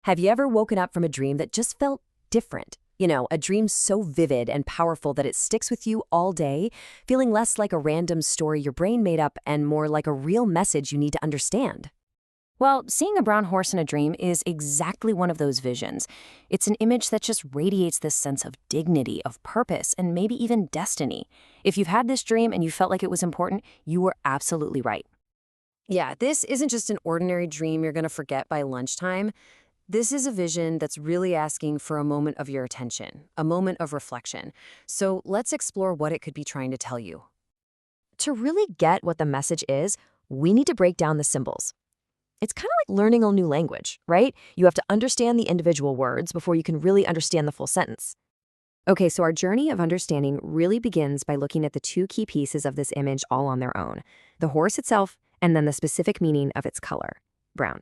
Have you ever woken up from a dream that just felt different? A dream so vivid and powerful that it sticks with you all day, feeling less like a random story your brain made up and more like a real message you need to understand. Well, seeing a brown horse in a dream is exactly one of those visions. It's an image that just radiates this sense of dignity, of purpose, and maybe even destiny. If you've had this dream and you felt like it was important, you were absolutely right. Yeah, this isn't just an ordinary dream you're going to forget by lunchtime. This is a vision that's really asking for a moment of your attention, a moment of reflection. So let's explore what it could be trying to tell you. To really get what the message is, we need to break down the symbols. It's kind of like learning a new language, right? You have to understand the individual words before you can really understand the full sentence. Okay, so our journey of understanding really begins by looking at the two key pieces of this image all on their own, the horse itself and then the specific meaning of its color, brown.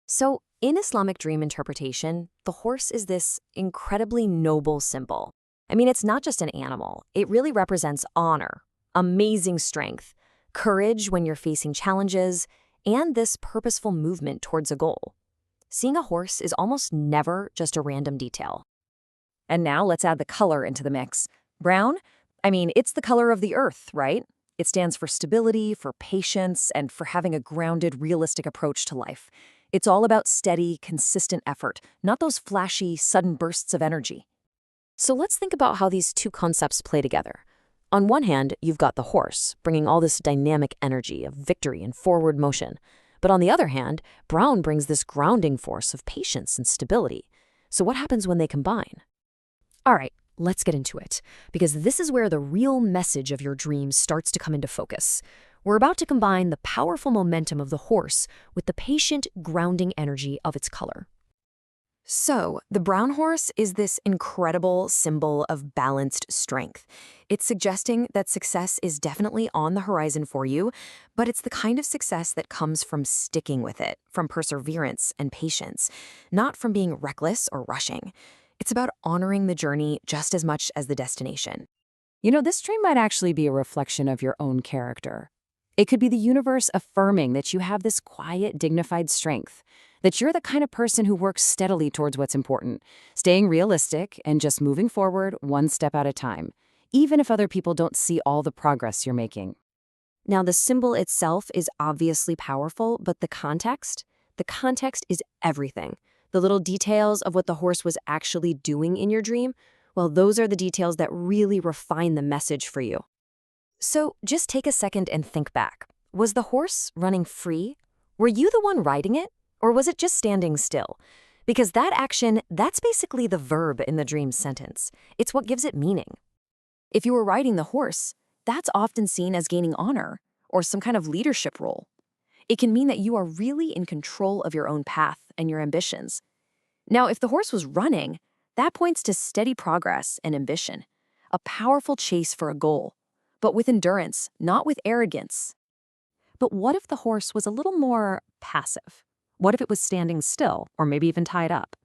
So in Islamic dream interpretation, the horse is this incredibly noble symbol. I mean, it's not just an animal. It really represents honor, amazing strength, courage when you're facing challenges, and this purposeful movement towards a goal. Seeing a horse is almost never just a random detail. And now let's add the color into the mix. Brown? I mean, it's the color of the earth, right? It stands for stability, for patience, and for having a grounded, realistic approach to life. It's all about steady, consistent effort, not those flashy, sudden bursts of energy. So let's think about how these two concepts play together. On one hand, you've got the horse, bringing all this dynamic energy of victory and forward motion. But on the other hand, brown brings this grounding force of patience and stability. So what happens when they combine? All right, let's get into it, because this is where the real message of your dream starts to come into focus. We're about to combine the powerful momentum of the horse with the patient, grounding energy of its color. So, the brown horse is this incredible symbol of balanced strength. It's suggesting that success is definitely on the horizon for you, but it's the kind of success that comes from sticking with it, from perseverance and patience, not from being reckless or rushing. It's about honoring the journey just as much as the destination. This dream might actually be a reflection of your own character. It could be the universe affirming that you have this quiet, dignified strength, that you're the kind of person who works steadily towards what's important, staying realistic and just moving forward one step at a time, even if other people don't see all the progress you're making. Now, the symbol itself is obviously powerful, but the context is everything. The little details of what the horse was actually doing in your dream, well, those are the details that really refine the message for you. So just take a second and think back. Was the horse running free? Were you the one riding it? Or was it just standing still? Because that action, that's basically the verb in the dream sentence. It's what gives it meaning. If you were riding the horse, that's often seen as gaining honor or some kind of leadership role. It can mean that you are really in control of your own path and your ambitions. Now, if the horse was running, that points to steady progress and ambition, a powerful chase for a goal, but with endurance, not with arrogance. But what if the horse was a little more passive? What if it was standing still, or maybe even tied up?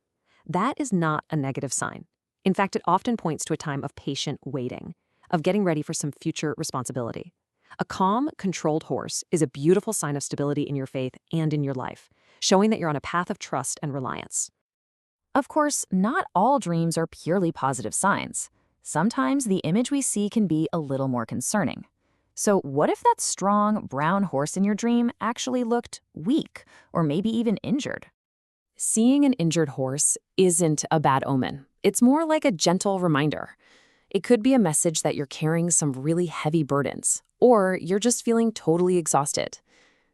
That is not a negative sign. In fact, it often points to a time of patient waiting, of getting ready for some future responsibility. A calm, controlled horse is a beautiful sign of stability in your faith and in your life, showing that you're on a path of trust and reliance. Of course, not all dreams are purely positive signs. Sometimes the image we see can be a little more concerning. So what if that strong, brown horse in your dream actually looked weak or maybe even injured? Seeing an injured horse isn't a bad omen. It's more like a gentle reminder. It could be a message that you're carrying some really heavy burdens, or you're just feeling totally exhausted.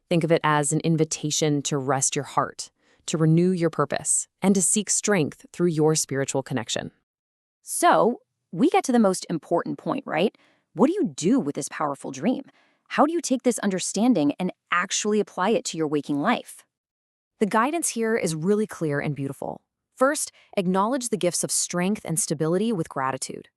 Think of it as an invitation to rest your heart, to renew your purpose, and to seek strength through your spiritual connection. So, we get to the most important point, right? What do you do with this powerful dream? How do you take this understanding and actually apply it to your waking life? The guidance here is really clear and beautiful. First, acknowledge the gifts of strength and stability with gratitude.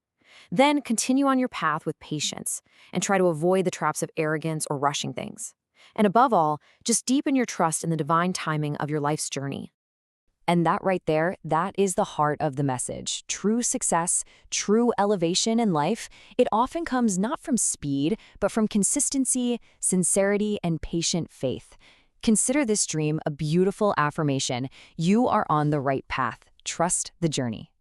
Then continue on your path with patience and try to avoid the traps of arrogance or rushing things. And above all, just deepen your trust in the divine timing of your life's journey. And that right there, that is the heart of the message. True success, true elevation in life, it often comes not from speed, but from consistency, sincerity, and patient faith. Consider this dream a beautiful affirmation. You are on the right path. Trust the journey.